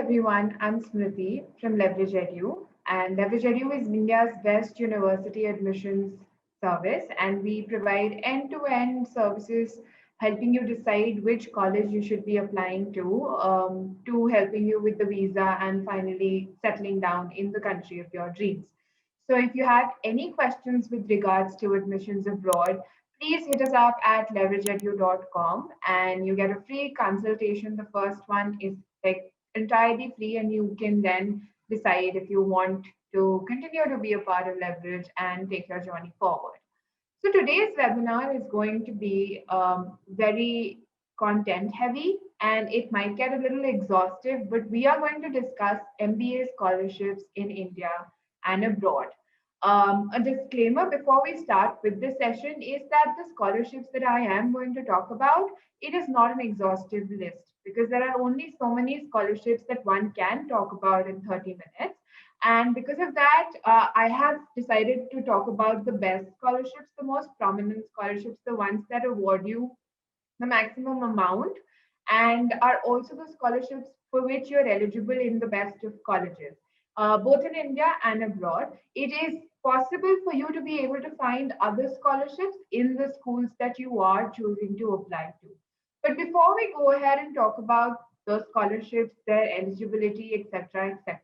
everyone, I'm Smriti from Leverage Edu, and Leverage Edu is India's best university admissions service, and we provide end-to-end services helping you decide which college you should be applying to helping you with the visa and finally settling down in the country of your dreams. So if you have any questions with regards to admissions abroad, please hit us up at leverageedu.com and you get a free consultation. The first one is like entirely free, and you can then decide if you want to continue to be a part of Leverage and take your journey forward. So today's webinar is going to be very content heavy and it might get a little exhaustive, but we are going to discuss MBA scholarships in India and abroad. A disclaimer before we start with this session is that the scholarships that I am going to talk about, it is not an exhaustive list because there are only so many scholarships that one can talk about in 30 minutes. And because of that, I have decided to talk about the best scholarships, the most prominent scholarships, the ones that award you the maximum amount and are also the scholarships for which you're eligible in the best of colleges, both in India and abroad. It is possible for you to be able to find other scholarships in the schools that you are choosing to apply to. But before we go ahead and talk about those scholarships, their eligibility, etc., etc.,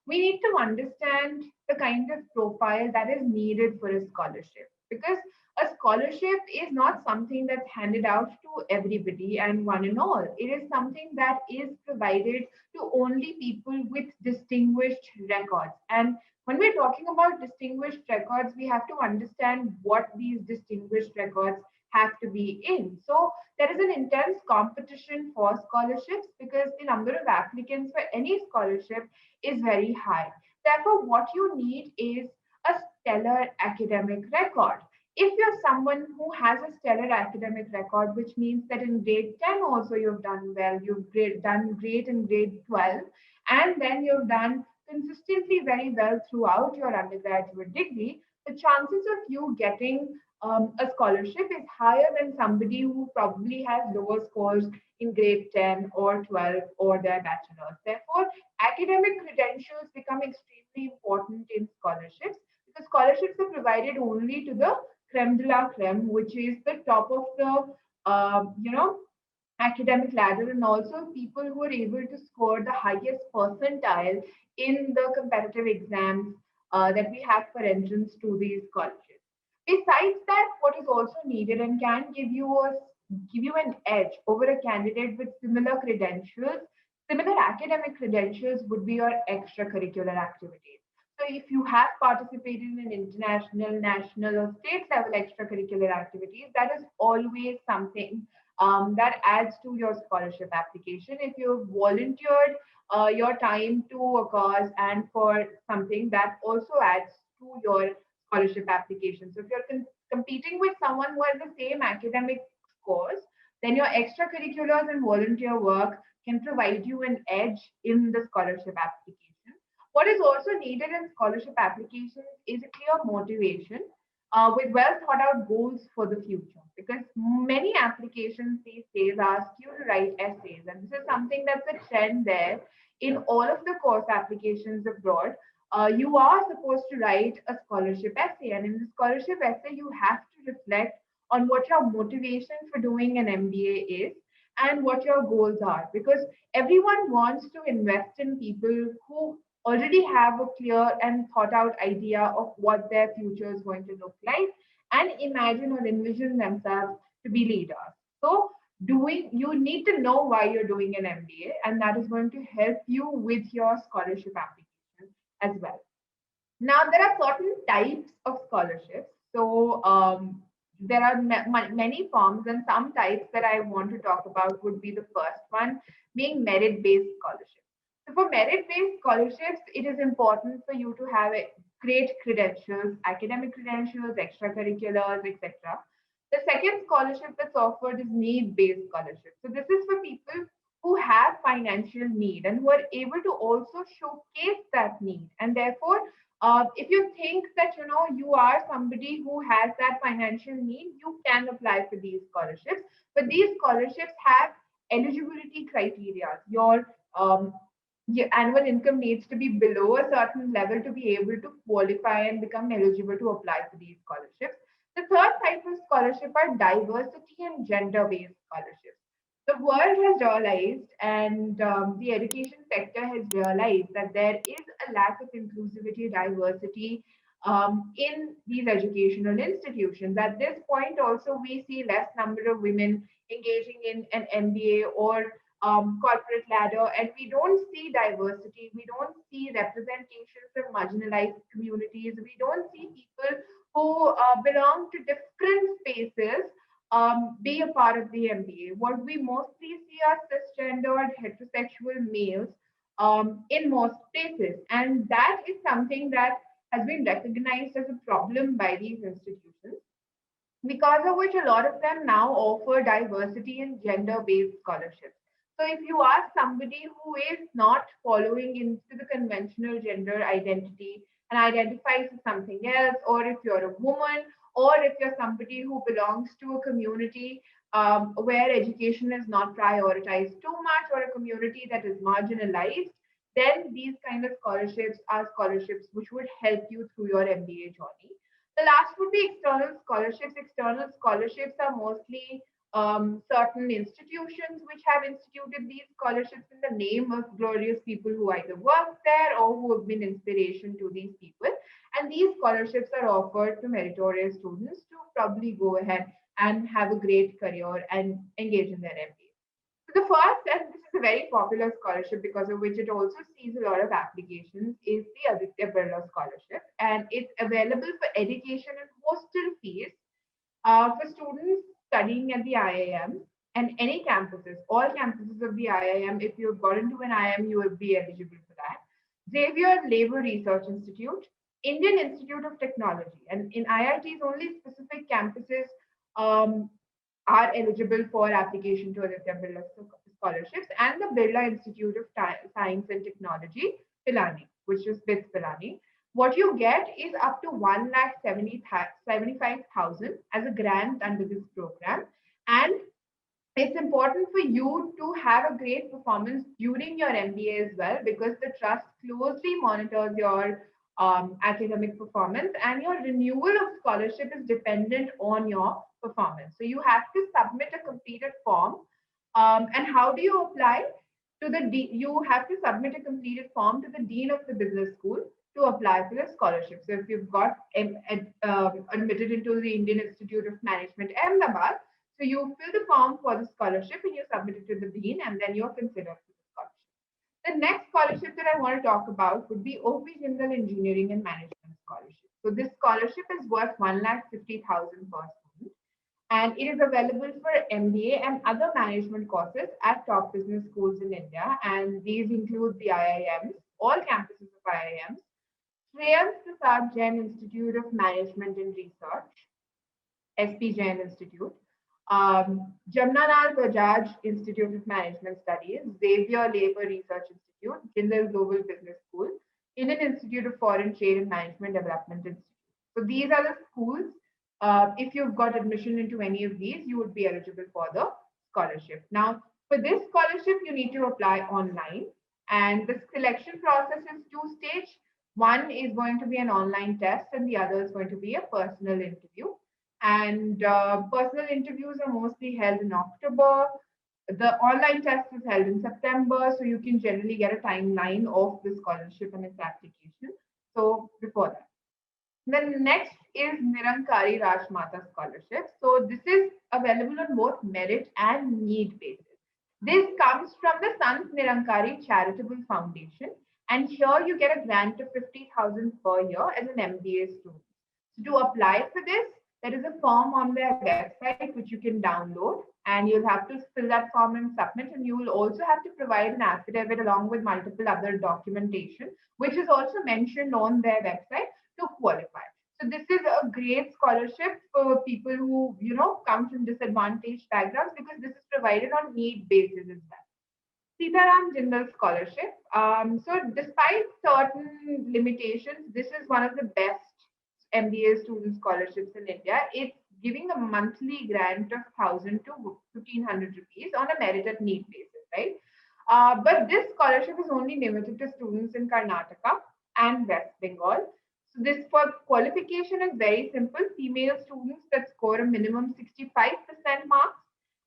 we need to understand the kind of profile that is needed for a scholarship because a scholarship is not something that's handed out to everybody and one and all. It is something that is provided to only people with distinguished records. And when we're talking about distinguished records, we have to understand what these distinguished records have to be in. So there is an intense competition for scholarships because the number of applicants for any scholarship is very high. Therefore, what you need is a stellar academic record. If you're someone who has a stellar academic record, which means that in grade 10 also you've done well, done great in grade 12, and then you've done consistently very well throughout your undergraduate degree, the chances of you getting a scholarship is higher than somebody who probably has lower scores in grade 10 or 12 or their bachelor's. Therefore, academic credentials become extremely important in scholarships because scholarships are provided only to the creme de la creme, which is the top of the academic ladder, and also people who are able to score the highest percentile in the competitive exams that we have for entrance to these colleges. Besides that, what is also needed and can give you an edge over a candidate with similar credentials, similar academic credentials would be your extracurricular activities. So if you have participated in international, national, or state level extracurricular activities, that is always something that adds to your scholarship application. If you've volunteered your time to a cause and for something, that also adds to your scholarship application. So if you're competing with someone who has the same academic scores, then your extracurriculars and volunteer work can provide you an edge in the scholarship application. What is also needed in scholarship applications is a clear motivation with well thought out goals for the future. Because many applications these days ask you to write essays, and this is something that's a trend there in all of the course applications abroad. You are supposed to write a scholarship essay, and in the scholarship essay, you have to reflect on what your motivation for doing an MBA is and what your goals are, because everyone wants to invest in people who already have a clear and thought out idea of what their future is going to look like and imagine or envision themselves to be leaders. So doing you need to know why you're doing an MBA, and that is going to help you with your scholarship application as well. Now, there are certain types of scholarships. So, there are many forms, and some types that I want to talk about would be the first one being merit based scholarships. So, for merit based scholarships, it is important for you to have a great credentials, academic credentials, extracurriculars, etc. The second scholarship that's offered is need based scholarship. So, this is for people who have financial need and who are able to also showcase that need, and therefore if you think that you are somebody who has that financial need, you can apply for these scholarships. But these scholarships have eligibility criteria. Your your annual income needs to be below a certain level to be able to qualify and become eligible to apply for these scholarships. The third type of scholarship are diversity and gender based scholarships. The world has realized, and the education sector has realized, that there is a lack of inclusivity, diversity in these educational institutions. At this point, also, we see less number of women engaging in an MBA or corporate ladder, and we don't see diversity. We don't see representation from marginalized communities. We don't see people who belong to different spaces be a part of the MBA. What we mostly see are cisgendered heterosexual males in most places, and that is something that has been recognized as a problem by these institutions, because of which a lot of them now offer diversity and gender-based scholarships. So if you are somebody who is not following into the conventional gender identity and identifies as something else, or if you're a woman, or if you're somebody who belongs to a community where education is not prioritized too much, or a community that is marginalized, then these kind of scholarships are scholarships which would help you through your MBA journey. The last would be external scholarships. External scholarships are mostly certain institutions which have instituted these scholarships in the name of glorious people who either work there or who have been inspiration to these people. And these scholarships are offered to meritorious students to probably go ahead and have a great career and engage in their MBA. So the first, and this is a very popular scholarship because of which it also sees a lot of applications, is the Aditya Birla Scholarship. And it's available for education and hostel fees for students studying at the IIM and any campuses, all campuses of the IIM. If you've got into an IIM, you will be eligible for that. Xavier Labour Research Institute, Indian Institute of Technology, and in IITs, only specific campuses are eligible for application to Aditya Birla scholarships, and the Birla Institute of Science and Technology, Pilani, which is BITS Pilani. What you get is up to 1,75,000 as a grant under this program. And it's important for you to have a great performance during your MBA as well, because the trust closely monitors your academic performance, and your renewal of scholarship is dependent on your performance. So you have to submit a completed form. And how do you apply? You have to submit a completed form to the dean of the business school to apply for the scholarship. So if you've got admitted into the Indian Institute of Management, Ahmedabad, so you fill the form for the scholarship and you submit it to the dean, and then you're considered for the scholarship. The next scholarship that I want to talk about would be OP Jindal Engineering and Management Scholarship. So this scholarship is worth 1,50,000 per student, and it is available for MBA and other management courses at top business schools in India. And these include the IIMs, all campuses of IIMs, Shreyas Prasad Jain Institute of Management and Research, SP Jain Institute, Jamnalal Bajaj Institute of Management Studies, Xavier Labour Research Institute, Jindal Global Business School, Indian Institute of Foreign Trade and Management Development Institute. So these are the schools. If you've got admission into any of these, you would be eligible for the scholarship. Now, for this scholarship, you need to apply online, and the selection process is two-stage. One is going to be an online test, and the other is going to be a personal interview. And personal interviews are mostly held in October. The online test is held in September, so you can generally get a timeline of the scholarship and its application. So before that. Then next is Nirankari Rajmata Scholarship. So this is available on both merit and need basis. This comes from the Sant Nirankari Charitable Foundation, and here you get a grant of 50,000 per year as an MBA student. So to apply for this, there is a form on their website which you can download, and you'll have to fill that form and submit. And you will also have to provide an affidavit along with multiple other documentation, which is also mentioned on their website to qualify. So this is a great scholarship for people who, come from disadvantaged backgrounds, because this is provided on need basis as well. Sitaram Jindal Scholarship. So despite certain limitations, this is one of the best MBA student scholarships in India. It's giving a monthly grant of 1,000 to 1,500 rupees on a merit at need basis, right? But this scholarship is only limited to students in Karnataka and West Bengal. So this for qualification is very simple. Female students that score a minimum 65% marks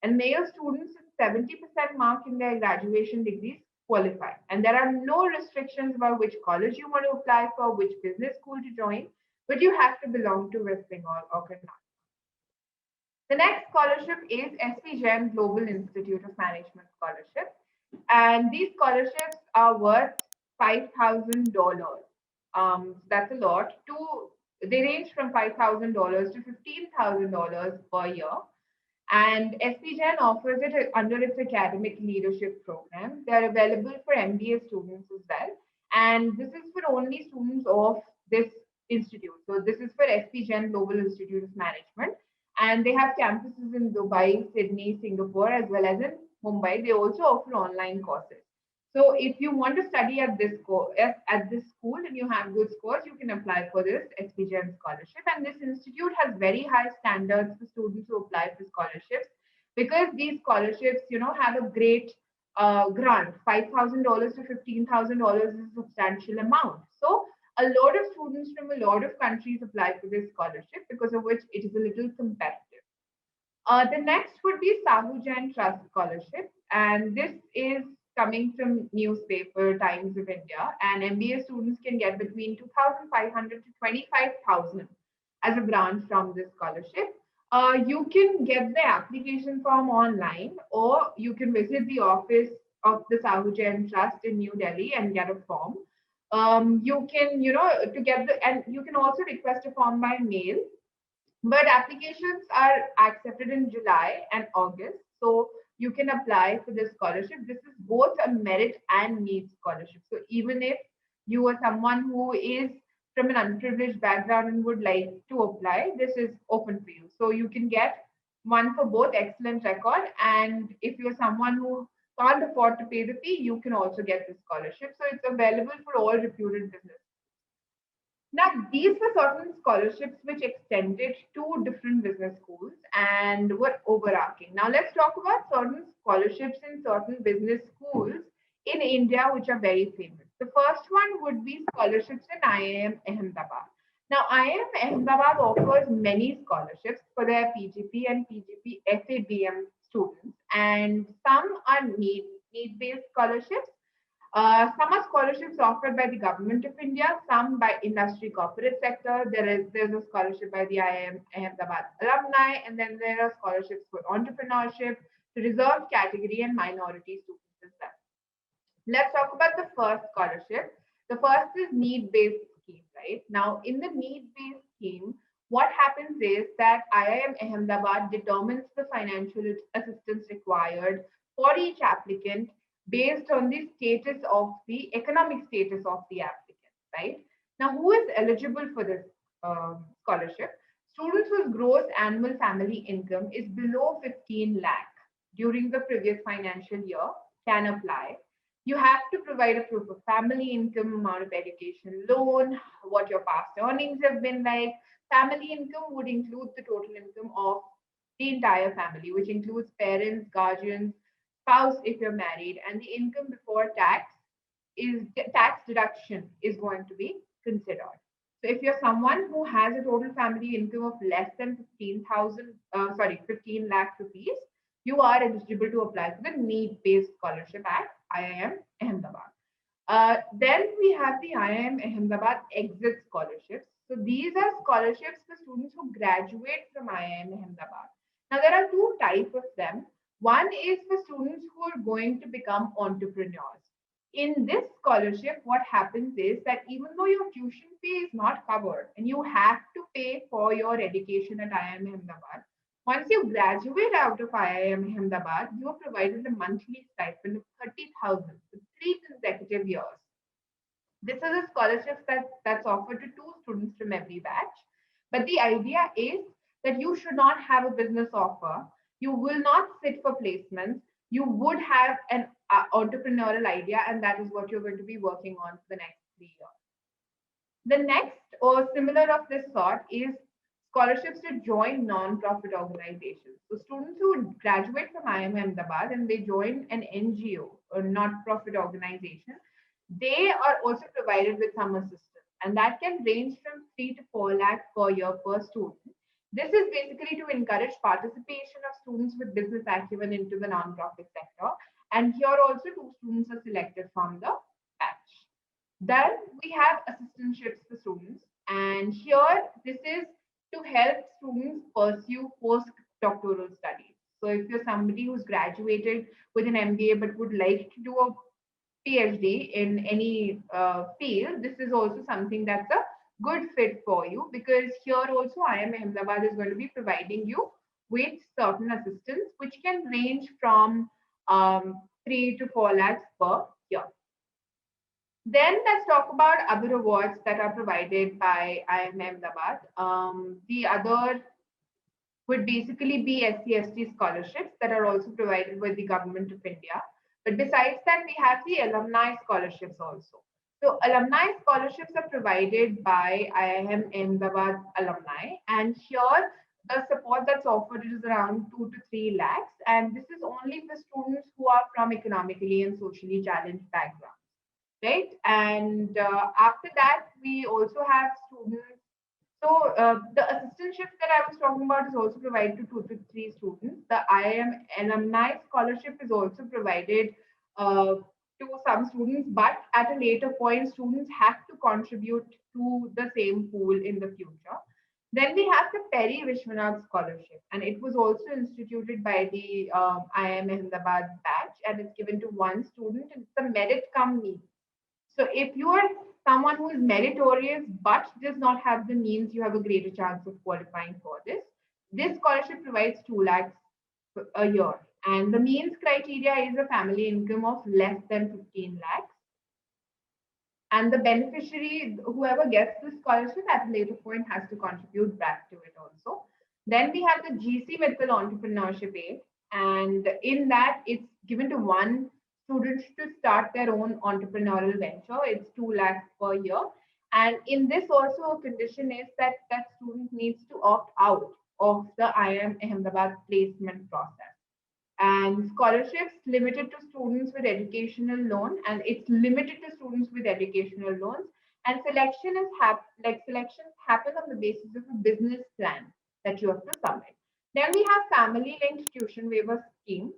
and male students with 70% mark in their graduation degrees qualify. And there are no restrictions about which college you want to apply for, which business school to join, but you have to belong to West Bengal or Karnataka. The next scholarship is SP Jain Global Institute of Management Scholarship. And these scholarships are worth $5,000. That's a lot. They range from $5,000 to $15,000 per year. And SP Jain offers it under its academic leadership program. They are available for MBA students as well. And this is for only students of this institute. So this is for SP Jain Global Institute of Management. And they have campuses in Dubai, Sydney, Singapore, as well as in Mumbai. They also offer online courses. So if you want to study at this school and you have good scores, you can apply for this SP Jain scholarship. And this institute has very high standards for students who apply for scholarships because these scholarships, have a great grant. $5,000 to $15,000 is a substantial amount. So a lot of students from a lot of countries apply for this scholarship because of which it is a little competitive. The next would be Sahu Jain Trust Scholarship, and this is coming from newspaper Times of India. And MBA students can get between 2,500 to 25,000 as a grant from this scholarship. You can get the application form online, or you can visit the office of the Sahu Jain Trust in New Delhi and get a form. You can, to get and you can also request a form by mail, but applications are accepted in July and August. So you can apply for this scholarship. This is both a merit and need scholarship. So even if you are someone who is from an unprivileged background and would like to apply, this is open for you. So you can get one for both excellent record. And if you're someone who can't afford to pay the fee, you can also get this scholarship. So it's available for all reputed businesses. Now, these were certain scholarships which extended to different business schools and were overarching. Now, let's talk about certain scholarships in certain business schools in India which are very famous. The first one would be scholarships in IIM Ahmedabad. Now, IIM Ahmedabad offers many scholarships for their PGP and PGP FABM students, and some are need-based scholarships. Some are scholarships offered by the government of India, some by industry corporate sector. There's a scholarship by the IIM Ahmedabad alumni, and then there are scholarships for entrepreneurship, to reserved category and minority students as well. Let's talk about the first scholarship. The first is need-based scheme, right? Now, in the need-based scheme, what happens is that IIM Ahmedabad determines the financial assistance required for each applicant based on the status of the economic status of the applicant, right? Now, who is eligible for this scholarship? Students whose gross annual family income is below 15 lakh during the previous financial year can apply. You have to provide a proof of family income, amount of education loan, what your past earnings have been like. Family income would include the total income of the entire family, which includes parents, guardians, spouse if you're married, and the income before tax deduction is going to be considered. So if you're someone who has a total family income of less than 15 lakh rupees, you are eligible to apply for the need-based scholarship at IIM Ahmedabad. Then we have the IIM Ahmedabad exit scholarships. So these are scholarships for students who graduate from IIM Ahmedabad. Now there are two types of them. One is for students who are going to become entrepreneurs. In this scholarship, what happens is that even though your tuition fee is not covered and you have to pay for your education at IIM Ahmedabad, once you graduate out of IIM Ahmedabad, you are provided a monthly stipend of 30,000 for 3 consecutive years. This is a scholarship that's offered to 2 students from every batch. But the idea is that you should not have a business offer. You will not sit for placements. You would have an entrepreneurial idea, and that is what you're going to be working on for the next 3 years. The next or similar of this sort is scholarships to join non-profit organizations. So students who graduate from IIM Ahmedabad and they join an NGO or not-profit organization, they are also provided with some assistance, and that can range from 3 to 4 lakhs per year per student. This is basically to encourage participation of students with business acumen into the non-profit sector. And here also 2 students are selected from the batch. Then we have assistantships for students. And here this is to help students pursue postdoctoral studies. So if you're somebody who's graduated with an MBA but would like to do a PhD in any field, this is also something that's a good fit for you, because here also IIM Ahmedabad is going to be providing you with certain assistance, which can range from 3 to 4 lakhs per year. Then let's talk about other awards that are provided by IIM Ahmedabad. The other would basically be SC/ST scholarships that are also provided by the government of India. But besides that, we have the alumni scholarships also. So alumni scholarships are provided by IIM Ahmedabad alumni, and here the support that's offered is around 2 to 3 lakhs, and this is only for students who are from economically and socially challenged backgrounds, right? And after that, we also have students. So the assistantship that I was talking about is also provided to 2 to 3 students. The IIM alumni scholarship is also provided to some students, but at a later point, students have to contribute to the same pool in the future. Then we have the Perry Vishwanath Scholarship, and it was also instituted by the IIM Ahmedabad batch, and it's given to one student. It's the merit come means. So if you are someone who is meritorious but does not have the means, you have a greater chance of qualifying for this. This scholarship provides 2 lakhs a year. And the means criteria is a family income of less than 15 lakhs. And the beneficiary, whoever gets this scholarship at a later point, has to contribute back to it also. Then we have the GC Mittal Entrepreneurship Aid. And in that, it's given to one student to start their own entrepreneurial venture. It's 2 lakhs per year. And in this also, a condition is that that student needs to opt out of the IIM Ahmedabad placement process. And scholarships limited to students with educational loan, and it's limited to students with educational loans. And selections happen on the basis of a business plan that you have to submit. Then we have family linked tuition waiver scheme.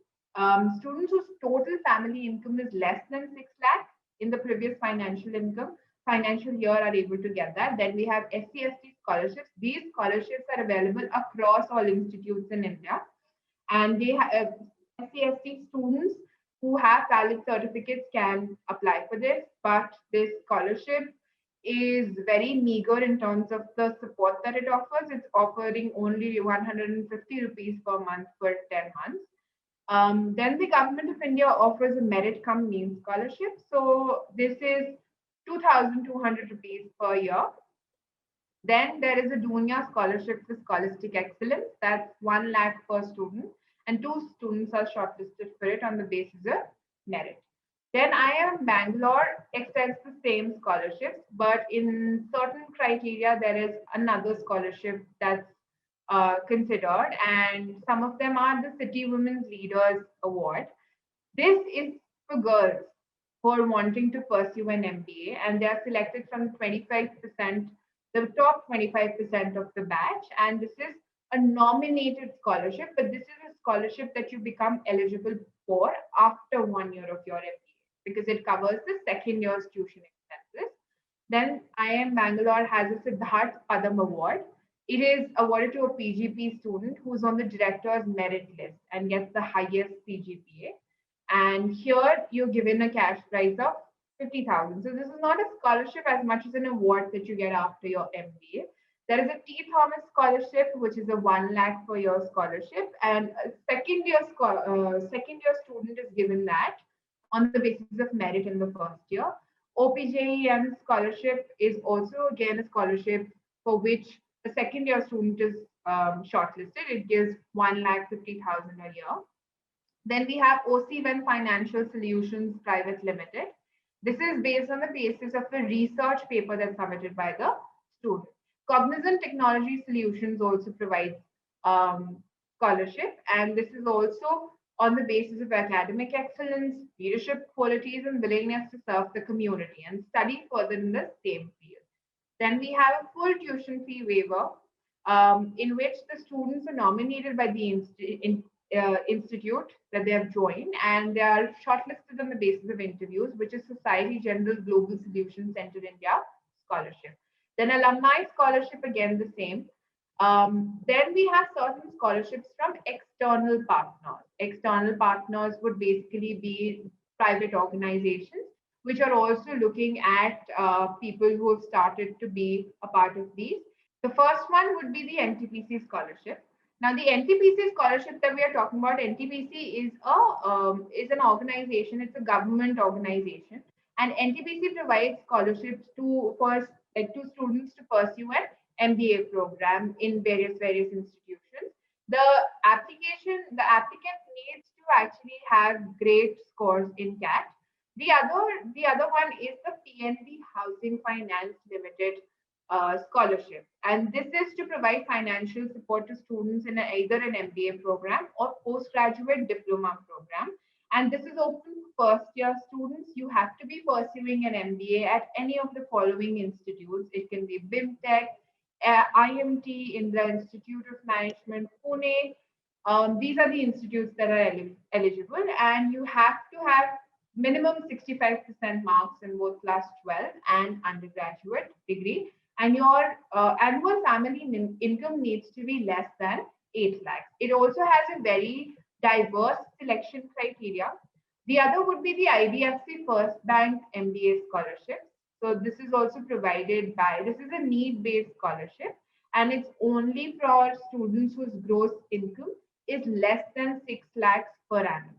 Students whose total family income is less than 6 lakh in the previous financial year are able to get that. Then we have SC/ST scholarships. These scholarships are available across all institutes in India, and they have SC/ST students who have valid certificates can apply for this, but this scholarship is very meager in terms of the support that it offers. It's offering only 150 rupees per month for 10 months. Then the government of India offers a merit come means scholarship. So this is 2,200 rupees per year. Then there is a Dunya scholarship for scholastic excellence. That's 1 lakh per student, and 2 students are shortlisted for it on the basis of merit. Then IIM Bangalore extends the same scholarships, but in certain criteria, there is another scholarship that's considered, and some of them are the City Women's Leaders Award. This is for girls who are wanting to pursue an MBA, and they are selected from 25%, the top 25% of the batch. And this is a nominated scholarship, but this is a scholarship that you become eligible for after 1 year of your MBA, because it covers the second year's tuition expenses. Then IIM Bangalore has a Siddharth Padam Award. It is awarded to a PGP student who's on the director's merit list and gets the highest CGPA. And here you're given a cash prize of 50,000. So this is not a scholarship as much as an award that you get after your MBA. There is a T. Thomas scholarship, which is a 1 lakh per year scholarship, and a second year student is given that on the basis of merit in the first year. OPJEM scholarship is also again a scholarship for which a second year student is shortlisted. It gives 1,50,000 a year. Then we have OC1 Financial Solutions Private Limited. This is based on the basis of a research paper that's submitted by the student. Cognizant Technology Solutions also provides scholarship, and this is also on the basis of academic excellence, leadership qualities, and willingness to serve the community and study further in the same field. Then we have a full tuition fee waiver, in which the students are nominated by the institute that they have joined, and they are shortlisted on the basis of interviews, which is Society General Global Solutions Center India Scholarship. Then alumni scholarship, again the same. Then we have certain scholarships from external partners. External partners would basically be private organizations which are also looking at people who have started to be a part of these. The first one would be the NTPC scholarship. Now, the NTPC scholarship that we are talking about, NTPC is an organization. It's a government organization, and NTPC provides scholarships to students to pursue an MBA program in various institutions. The applicant needs to actually have great scores in CAT. The other one is the PNB Housing Finance Limited scholarship, and this is to provide financial support to students in either an MBA program or postgraduate diploma program. And this is open for first year students. You have to be pursuing an MBA at any of the following institutes. It can be BIMTech, IMT, Indira Institute of Management, Pune. These are the institutes that are eligible, and you have to have minimum 65% marks in both class 12 and undergraduate degree, and your annual family income needs to be less than 8 lakhs. It also has a very diverse selection criteria. The other would be the IDFC First Bank MBA scholarship. So this is also provided by, this is a need-based scholarship, and it's only for students whose gross income is less than 6 lakhs per annum,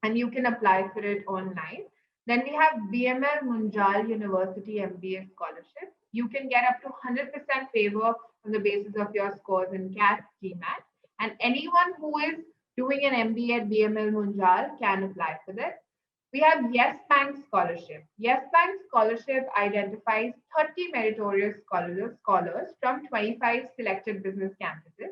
and you can apply for it online. Then we have BML Munjal University MBA scholarship. You can get up to 100% favor on the basis of your scores in CAT, GMAT, and anyone who is doing an MBA at BML Munjal can apply for this. We have Yes Bank Scholarship. Yes Bank Scholarship identifies 30 meritorious scholars from 25 selected business campuses.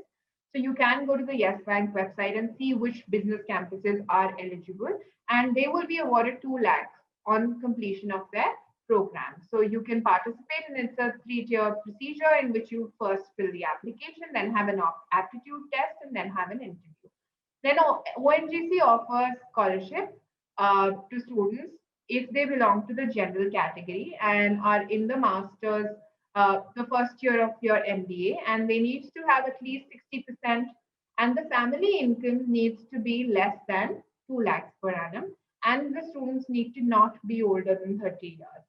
So you can go to the Yes Bank website and see which business campuses are eligible, and they will be awarded 2 lakhs on completion of their program. So you can participate, and it's a 3-tier procedure in which you first fill the application, then have an aptitude test, and then have an interview. Then ONGC offers scholarship to students if they belong to the general category and are in the master's, the first year of your MBA, and they need to have at least 60%, and the family income needs to be less than 2 lakhs per annum, and the students need to not be older than 30 years.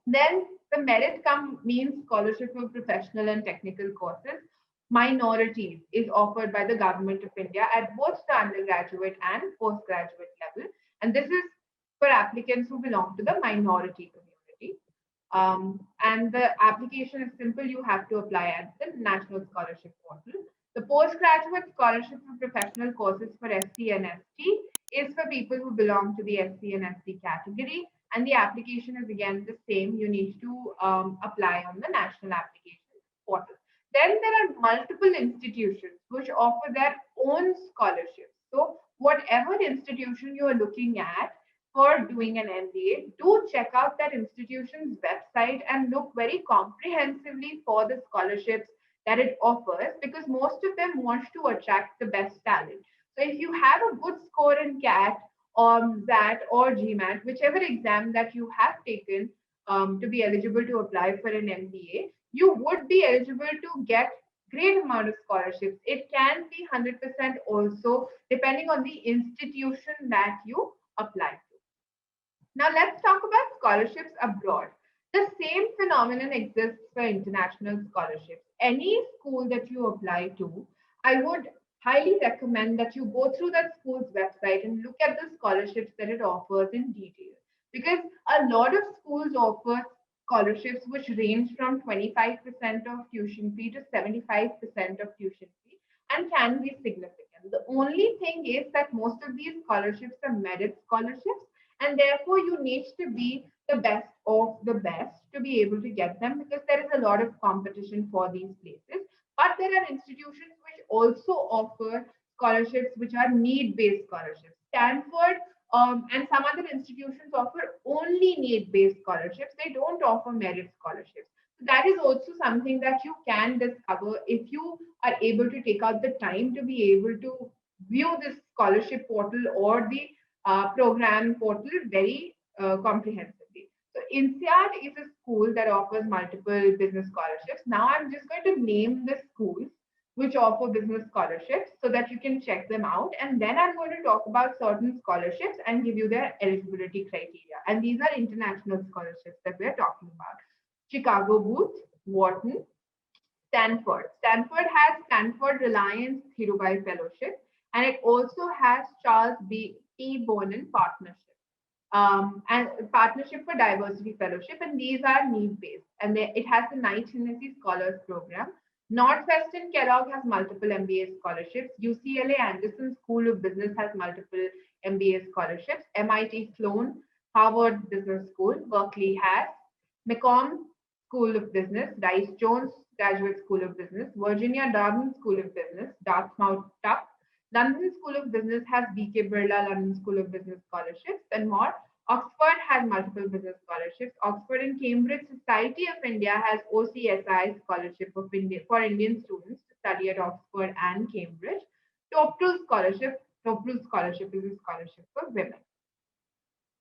Then the merit means scholarship for professional and technical courses. Minorities is offered by the government of India at both the undergraduate and postgraduate level, and this is for applicants who belong to the minority community. And the application is simple. You have to apply at the National Scholarship Portal. The postgraduate scholarship for professional courses for SC and ST is for people who belong to the SC and ST category, and the application is again the same. You need to apply on the National Application Portal. Then there are multiple institutions which offer their own scholarships. So whatever institution you are looking at for doing an MBA, do check out that institution's website and look very comprehensively for the scholarships that it offers, because most of them want to attract the best talent. So if you have a good score in CAT or XAT or GMAT, whichever exam that you have taken to be eligible to apply for an MBA, you would be eligible to get great amount of scholarships. It can be 100% also, depending on the institution that you apply to. Now let's talk about scholarships abroad. The same phenomenon exists for international scholarships. Any school that you apply to, I would highly recommend that you go through that school's website and look at the scholarships that it offers in detail. Because a lot of schools offer scholarships which range from 25% of tuition fee to 75% of tuition fee and can be significant. The only thing is that most of these scholarships are merit scholarships, And therefore, you need to be the best of the best to be able to get them, because there is a lot of competition for these places. But there are institutions which also offer scholarships which are need-based scholarships. Stanford and some other institutions offer only need-based scholarships. They don't offer merit scholarships. So that is also something that you can discover if you are able to take out the time to be able to view this scholarship portal or the program portal very comprehensively. So INSEAD is a school that offers multiple business scholarships. Now I'm just going to name the schools which offer business scholarships so that you can check them out. And then I'm going to talk about certain scholarships and give you their eligibility criteria. And these are international scholarships that we're talking about. Chicago Booth, Wharton, Stanford. Stanford has Stanford Reliance Dhirubhai Fellowship, and it also has Charles T. Bonin Partnership. And Partnership for Diversity Fellowship, and these are need-based. And it has the Knight Hennessy Scholars Program. Northwestern Kellogg has multiple MBA scholarships. UCLA Anderson School of Business has multiple MBA scholarships. MIT Sloan, Harvard Business School, Berkeley has. McCombs School of Business, Rice Jones Graduate School of Business, Virginia Darden School of Business, Dartmouth Tufts, London School of Business has BK Birla London School of Business scholarships and more. Oxford has multiple business scholarships. Oxford and Cambridge Society of India has OCSI scholarship for Indian students to study at Oxford and Cambridge. Toptul scholarship is a scholarship for women.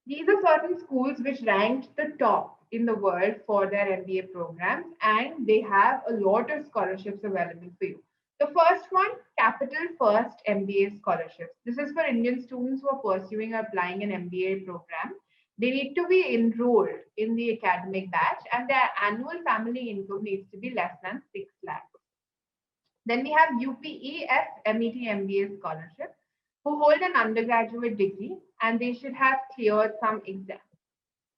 These are certain schools which ranked the top in the world for their MBA programs, and they have a lot of scholarships available for you. The first one, Capital First MBA scholarships. This is for Indian students who are pursuing or applying an MBA program. They need to be enrolled in the academic batch, and their annual family income needs to be less than 6 lakhs. Then we have UPEF MET MBA scholarship, who hold an undergraduate degree, and they should have cleared some exams.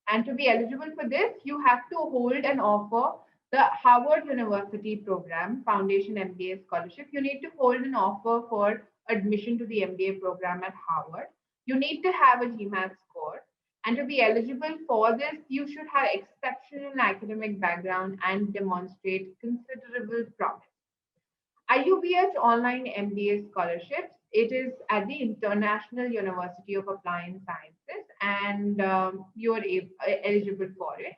And to be eligible for this, you have to hold and offer the Harvard University program, Foundation MBA scholarship. You need to hold an offer for admission to the MBA program at Harvard. You need to have a GMAT score. And to be eligible for this, you should have exceptional academic background and demonstrate considerable promise. IUBH Online MBA Scholarships. It is at the International University of Applied Sciences, and you are eligible for it.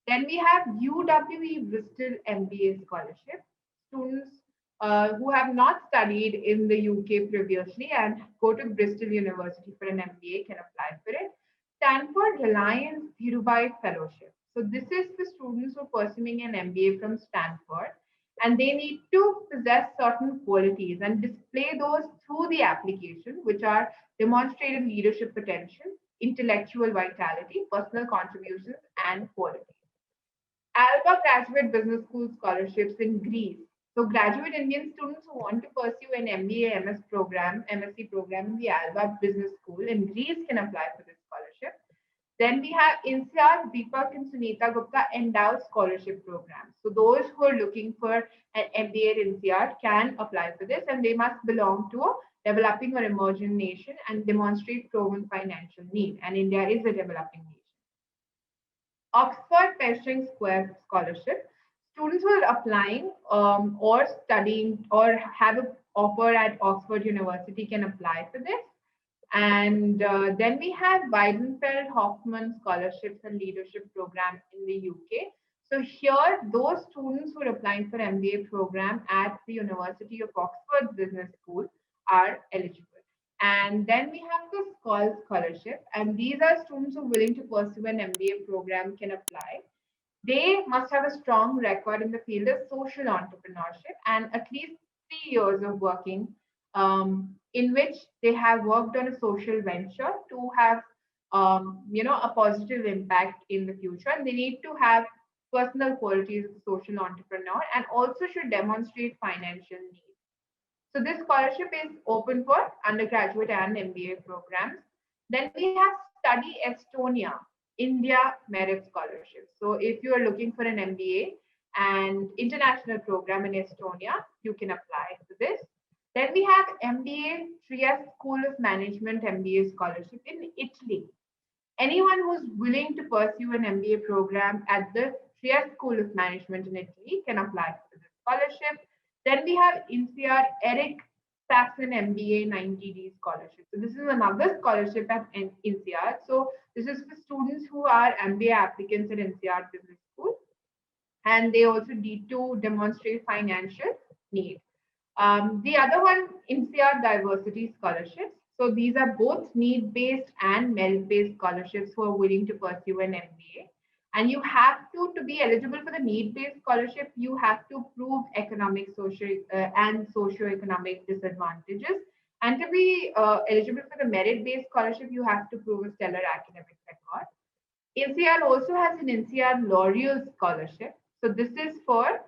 Then we have UWE Bristol MBA Scholarship. Students who have not studied in the UK previously and go to Bristol University for an MBA can apply for it. Stanford Reliance Dhirubhai Fellowship. So this is for students who are pursuing an MBA from Stanford, and they need to possess certain qualities and display those through the application, which are demonstrated leadership potential, intellectual vitality, personal contributions, and quality. Alba Graduate Business School scholarships in Greece. So graduate Indian students who want to pursue an MBA MS program, MSc program in the Alba Business School in Greece can apply for this scholarship. Then we have INSEAD, Deepak and Sunita Gupta Endowed Scholarship Program. So those who are looking for an MBA at INSEAD can apply for this, and they must belong to a developing or emerging nation and demonstrate proven financial need. And India is a developing nation. Oxford Pershing Square Scholarship. Students who are applying or studying or have an offer at Oxford University can apply for this. And then we have Weidenfeld Hoffman Scholarships and Leadership Program in the UK. So here, those students who are applying for MBA program at the University of Oxford Business School are eligible. And then we have the SCHOL Scholarship, and these are students who are willing to pursue an MBA program can apply. They must have a strong record in the field of social entrepreneurship and at least 3 years of working in which they have worked on a social venture to have a positive impact in the future. And they need to have personal qualities of a social entrepreneur and also should demonstrate financial needs. So this scholarship is open for undergraduate and MBA programs. Then we have Study Estonia, India Merit Scholarship. So if you are looking for an MBA and international program in Estonia, you can apply for this. Then we have MBA Trieste School of Management MBA Scholarship in Italy. Anyone who's willing to pursue an MBA program at the Trieste School of Management in Italy can apply for this scholarship. Then we have INSEAD Eric Saxon MBA 90D scholarship. So this is another scholarship at INSEAD. So this is for students who are MBA applicants at INSEAD Business School, and they also need to demonstrate financial need. The other one, INSEAD Diversity Scholarships. So these are both need-based and merit-based scholarships who are willing to pursue an MBA. And you have to be eligible for the need-based scholarship, you have to prove economic, social, and socio-economic disadvantages. And to be eligible for the merit-based scholarship, you have to prove a stellar academic record. INSEAD also has an INSEAD L'Oreal Scholarship. So this is for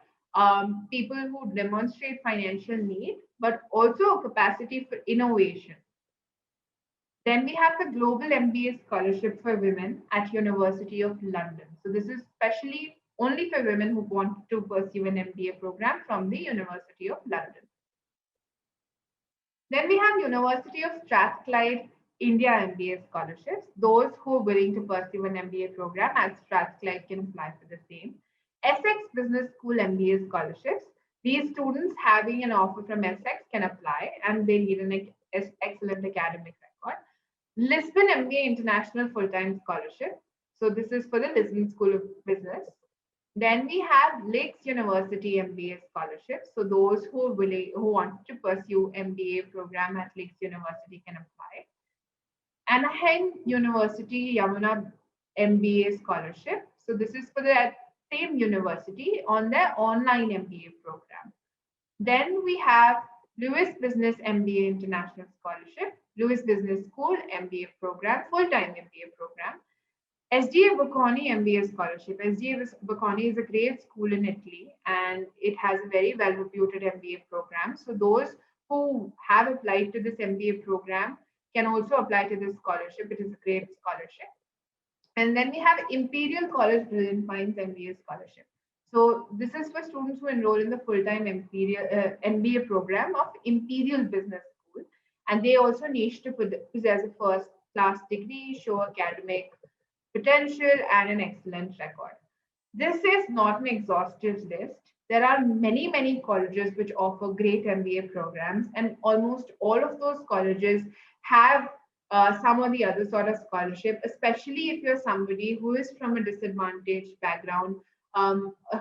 people who demonstrate financial need, but also a capacity for innovation. Then we have the Global MBA Scholarship for Women at University of London. So this is specially only for women who want to pursue an MBA program from the University of London. Then we have University of Strathclyde India MBA scholarships. Those who are willing to pursue an MBA program at Strathclyde can apply for the same. Essex Business School MBA scholarships. These students having an offer from Essex can apply, and they need an excellent academic record. Lisbon MBA International Full-Time Scholarship. So this is for the Lisbon School of Business. Then we have Lakes University MBA scholarship. So those who want to pursue MBA program at Lakes University can apply. Anaheim University Yamuna MBA scholarship. So this is for the same university on their online MBA program. Then we have Lewis Business MBA International Scholarship, Lewis Business School MBA program, full-time MBA program. SDA Bocconi MBA scholarship. SDA Bocconi is a great school in Italy, and it has a very well-reputed MBA program. So those who have applied to this MBA program can also apply to this scholarship. It is a great scholarship. And then we have Imperial College Brilliant Minds MBA scholarship. So this is for students who enroll in the full-time MBA program of Imperial Business School, and they also need to possess a first-class degree, show academic potential, and an excellent record. This is not an exhaustive list. There are many, many colleges which offer great MBA programs, and almost all of those colleges have some or the other sort of scholarship, especially if you're somebody who is from a disadvantaged background,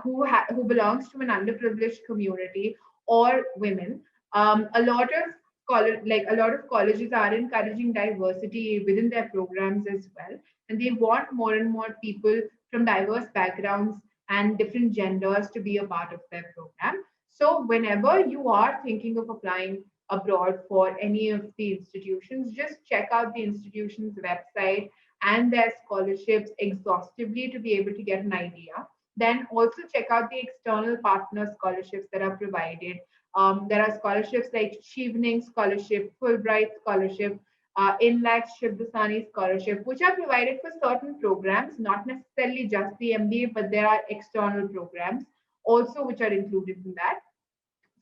who belongs to an underprivileged community, or women. A lot of colleges are encouraging diversity within their programs as well, and they want more and more people from diverse backgrounds and different genders to be a part of their program. So whenever you are thinking of applying abroad for any of the institutions, just check out the institution's website and their scholarships exhaustively to be able to get an idea. Then also check out the external partner scholarships that are provided. There are scholarships like Chevening Scholarship, Fulbright Scholarship, INLAC Shivdasani Scholarship, which are provided for certain programs, not necessarily just the MBA, but there are external programs also which are included in that.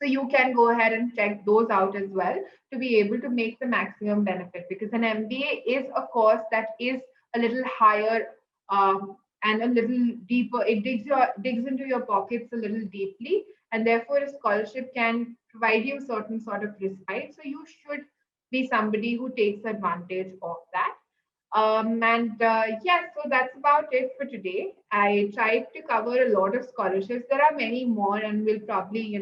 So you can go ahead and check those out as well to be able to make the maximum benefit, because an MBA is a course that is a little higher and a little deeper. It digs into your pockets a little deeply, and therefore a scholarship can provide you certain sort of respite. So you should be somebody who takes advantage of that. Yeah, so that's about it for today. I tried to cover a lot of scholarships. There are many more, and we'll probably,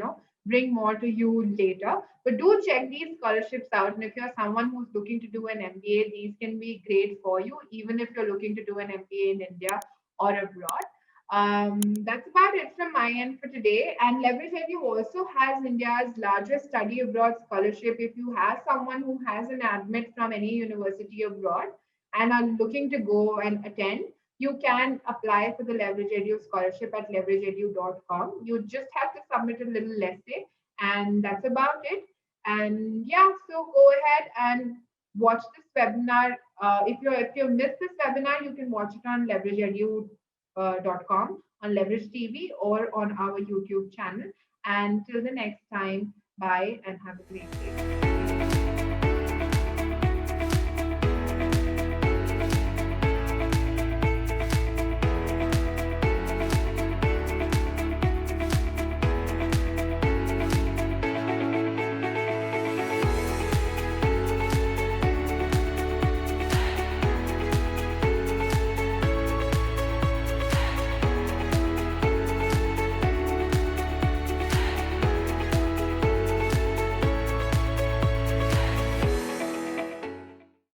bring more to you later. But do check these scholarships out. And if you're someone who's looking to do an MBA, these can be great for you, even if you're looking to do an MBA in India or abroad. That's about it from my end for today. And Leverage Edu also has India's largest study abroad scholarship. If you have someone who has an admit from any university abroad and are looking to go and attend, you can apply for the Leverage Edu scholarship at leverageedu.com. You just have to submit a little essay, and that's about it. And yeah, so go ahead and watch this webinar. If you missed this webinar, you can watch it on leverageedu.com, on Leverage TV, or on our YouTube channel. And till the next time, bye and have a great day.